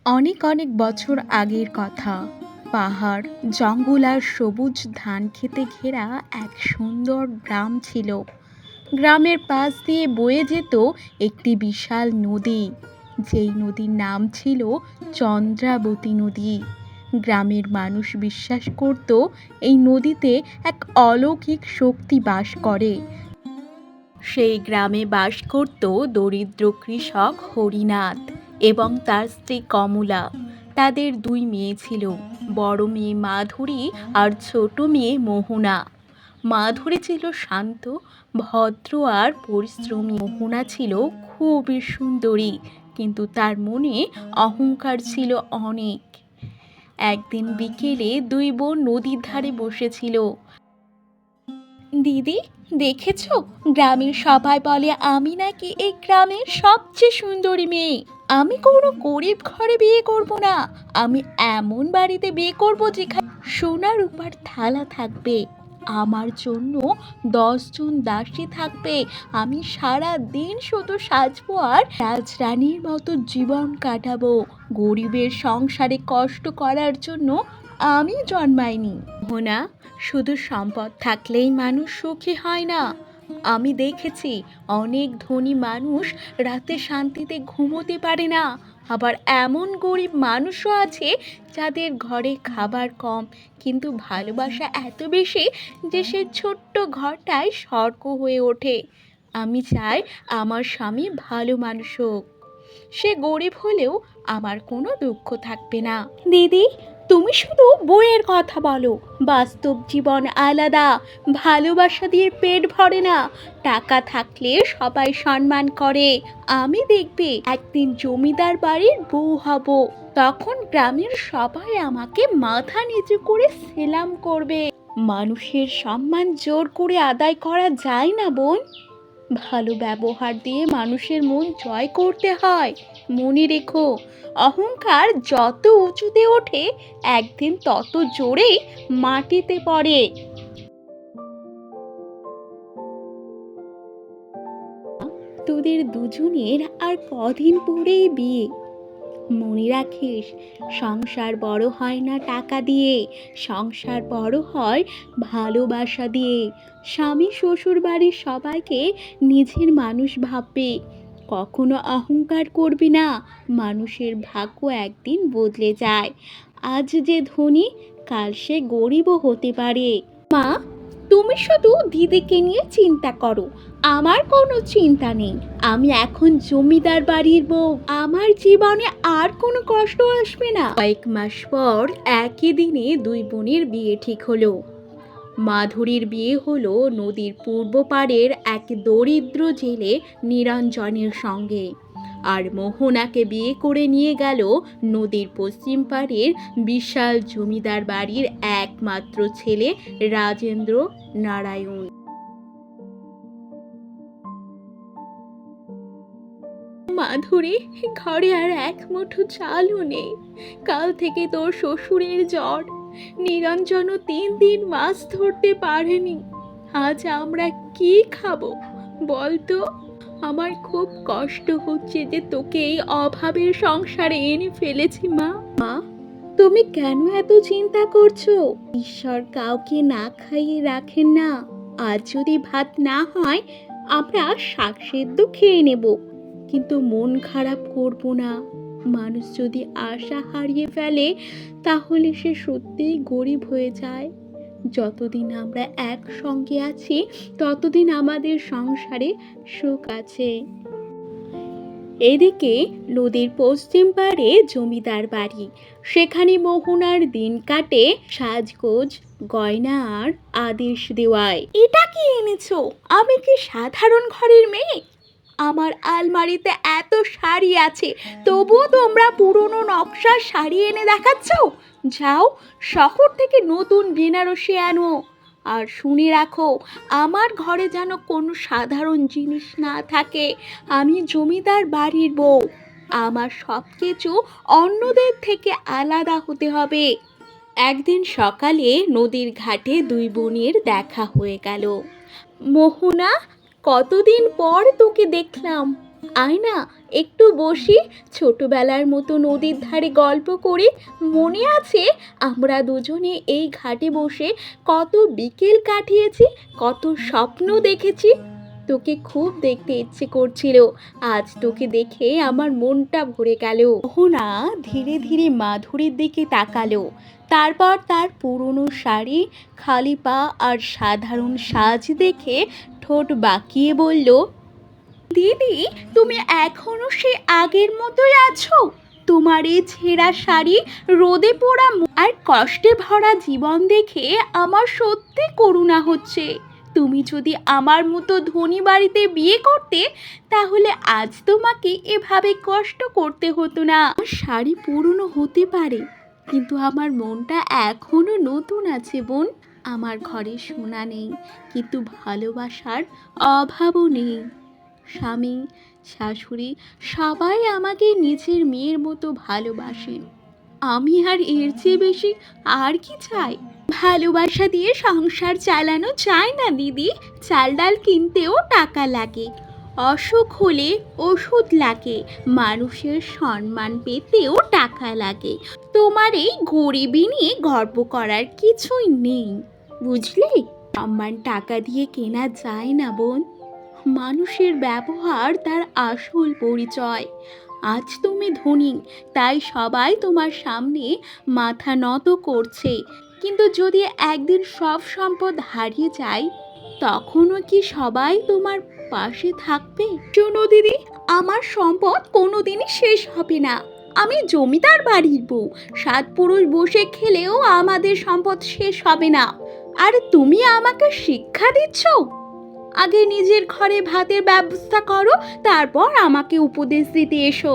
অনেক অনেক বছর আগের কথা। পাহাড়, জঙ্গল আর সবুজ ধান খেতে ঘেরা এক সুন্দর গ্রাম ছিল। গ্রামের পাশ দিয়ে বয়ে যেত একটি বিশাল নদী, যেই নদীর নাম ছিল চন্দ্রাবতী নদী। গ্রামের মানুষ বিশ্বাস করত এই নদীতে এক অলৌকিক শক্তি বাস করে। সেই গ্রামে বাস করত দরিদ্র কৃষক হরিনাথ এবং তার স্ত্রী কমলা। তাদের দুই মেয়ে ছিল, বড় মেয়ে মাধুরী আর ছোট মেয়ে মোহনা। মাধুরী ছিল শান্ত, ভদ্র আর পরিশ্রমী। মোহনা ছিল খুবই সুন্দরী, কিন্তু তার মনে অহংকার ছিল অনেক। একদিন বিকেলে দুই বোন নদীর ধারে বসেছিল। দিদি, দেখেছো, গ্রামের সবাই বলে আমি নাকি এই গ্রামের সবচেয়ে সুন্দরী মেয়ে। আমি কোনো গরিব ঘরে বিয়ে করব না। আমি এমন বাড়িতে বিয়ে করব যেখানে সোনা রূপার থালা থাকবে, আমার জন্য 10 জন দাসী থাকবে। আমি সারা দিন শুধু সাজবো আর রাজরানীর মতো জীবন কাটাবো। গরিবের সংসারে কষ্ট করার জন্য আমি জন্মাইনি। মোহনা, শুধু সম্পদ থাকলেই মানুষ সুখী হয় না। আমি দেখেছি অনেক ধনী মানুষ রাতে শান্তিতে ঘুমোতে পারে না। আবার এমন গরিব মানুষও আছে যাদের ঘরে খাবার কম, কিন্তু ভালোবাসা এত বেশি যে সে ছোট্ট ঘরটায় স্বর্গ হয়ে ওঠে। আমি চাই আমার স্বামী ভালো মানুষ হোক, সে গরিব হলেও আমার কোনো দুঃখ থাকবে না। দিদি, তুমি শুধু বইয়ের কথা বলো, বাস্তব জীবন আলাদা। ভালোবাসা দিয়ে পেট ভরে না। টাকা থাকলে সবাই সম্মান করে। আমি দেখবে একদিন জমিদার বাড়ির বউ হব, তখন গ্রামের সবাই আমাকে মাথা নিচু করে সেলাম করবে। মানুষের সম্মান জোর করে আদায় করা যায় না বোন। ভালো ব্যবহার দিয়ে মানুষের মন জয় করতে হয়। মনে রেখো, অহংকার যত উঁচুতে ওঠে একদিন তত জোরেই মাটিতে পড়ে। তোদের দুজনের আর কদিন পরেই বিয়ে। মনে রাখিস, সংসার বড় হয় না টাকা দিয়ে, সংসার বড় হয় ভালোবাসা দিয়ে। স্বামী শ্বশুর বাড়ির সবাইকে নিজের মানুষ ভাববে, কখনো অহংকার করবি না। মানুষের ভাগ্য একদিন বদলে যায়। আজ যে ধনী, কাল সে গরিবও হতে পারে। মা, তুমি শুধু দিদিকে নিয়ে চিন্তা করো, আমার কোনো চিন্তা নেই। আমি এখন জমিদার বাড়ির বউ, আমার জীবনে আর কোনো কষ্ট আসবে না। কয়েক মাস পর একই দিনে দুই বোনের বিয়ে ঠিক হলো। মাধুরীর বিয়ে হলো নদীর পূর্ব পাড়ের এক দরিদ্র জেলে নিরঞ্জনের সঙ্গে, আর মোহনাকে বিয়ে করে নিয়ে গেল নদীর পশ্চিম পাড়ের বিশাল জমিদার বাড়ির একমাত্র ছেলে রাজেন্দ্র নারায়ণ। মাধুরী, ঘরে আর এক মুঠো চালও নেই। কাল থেকে তোর শ্বশুরের জ্বর। নিরঞ্জনও 3 দিন মাছ ধরতে পারেনি। আজ আমরা কি খাবো বলতো? আমার খুব কষ্ট হচ্ছে যে তোকে এই অভাবের সংসারে এনে ফেলেছি। মা, তুমি কেন এত চিন্তা করছো? ঈশ্বর কাউকে না খাইয়ে রাখেন না। আজ যদি ভাত না হয় আমরা শাক সেদ্ধ খেয়ে নেব, কিন্তু মন খারাপ করব না। মানুষ যদি আশা হারিয়ে ফেলে তাহলে সে সত্যিই গরিব হয়ে যায়। যতদিন আমরা একসঙ্গে আছি ততদিন আমাদের সংসারে সুখ আছে। এদিকে নদীর পশ্চিম পাড়ে জমিদার বাড়ি। সেখানে মোহনার দিন কাটে সাজগোজ, গয়না আর আদেশ দেওয়ায়। এটা কি এনেছো? আমি কি সাধারণ ঘরের মেয়ে? আমার আলমারিতে এত শাড়ি আছে, তবুও তোমরা পুরনো নকশার শাড়ি এনে দেখাচ্ছ। যাও, শহর থেকে নতুন বেনারসি আনো। আর শুনে রাখো, আমার ঘরে যেন কোনো সাধারণ জিনিস না থাকে। আমি জমিদার বাড়ির বউ, আমার সব কিছু অন্যদের থেকে আলাদা হতে হবে। একদিন সকালে নদীর ঘাটে দুই বোনের দেখা হয়ে গেল। মোহনা, কতদিন পর তোকে দেখলাম। আয় না, একটু বসি, ছোটবেলার মতো নদীর ধারে গল্প করি। মনে আছে আমরা দুজনে এই ঘাটে বসে কত বিকেল কাটিয়েছি, কত স্বপ্ন দেখেছি। তোকে খুব দেখতে ইচ্ছে করছিল, আজ তোকে দেখে আমার মনটা ভরে গেল। মোহনা ধীরে ধীরে মাধুরীর দিকে তাকালো, তারপর তার পুরনো শাড়ি, খালি পা আর সাধারণ সাজ দেখে ঠোঁট বাঁকিয়ে বলল, দিদি, তুমি এখনো সে আগের মতোই আছো? তোমার এই ছেঁড়া শাড়ি, রোদে পোড়া আর কষ্টে ভরা জীবন দেখে আমার সত্যি করুণা হচ্ছে। তুমি যদি আমার মতো ধনী বাড়িতে বিয়ে করতে, তাহলে আজ তোমাকে এভাবে কষ্ট করতে হতো না। আমার শাড়ি পুরনো হতে পারে, কিন্তু আমার মনটা এখনো নতুন আছে বোন। আমার ঘরে সোনা নেই, কিন্তু ভালোবাসার অভাবও নেই। স্বামী, শাশুড়ি সবাই আমাকে নিজের মেয়ের মতো ভালোবাসেন। আমি আর এর চেয়ে বেশি আর কি চাই? ভালোবাসা দিয়ে সংসার চালানো যায় না দিদি, চাল ডাল কিনতেও টাকা লাগে, অসুখ হলে ওষুধ লাগে, মানুষের সম্মান পেতেও টাকা লাগে। তোমার এই গরিবি নিয়ে গর্ব করার কিছুই নেই, বুঝলে? সম্মান টাকা দিয়ে কেনা যায় না বোন, মানুষের ব্যবহার তার আসল পরিচয়। আজ তুমি ধনী, তাই সবাই তোমার সামনে মাথা নত করছে, কিন্তু যদি একদিন সব সম্পদ হারিয়ে যায়, তখনও কি সবাই তোমার পাশে থাকবে? শোনো দিদি, আমার সম্পদ কোনোদিনই শেষ হবে না। আমি জমিদার বাড়ির বউ, 7 পুরুষ বসে খেলেও আমাদের সম্পদ শেষ হবে না। আর তুমি আমাকে শিক্ষা দিচ্ছ? আগে নিজের ঘরে ভাতের ব্যবস্থা করো, তারপর আমাকে উপদেশ দিতে এসো।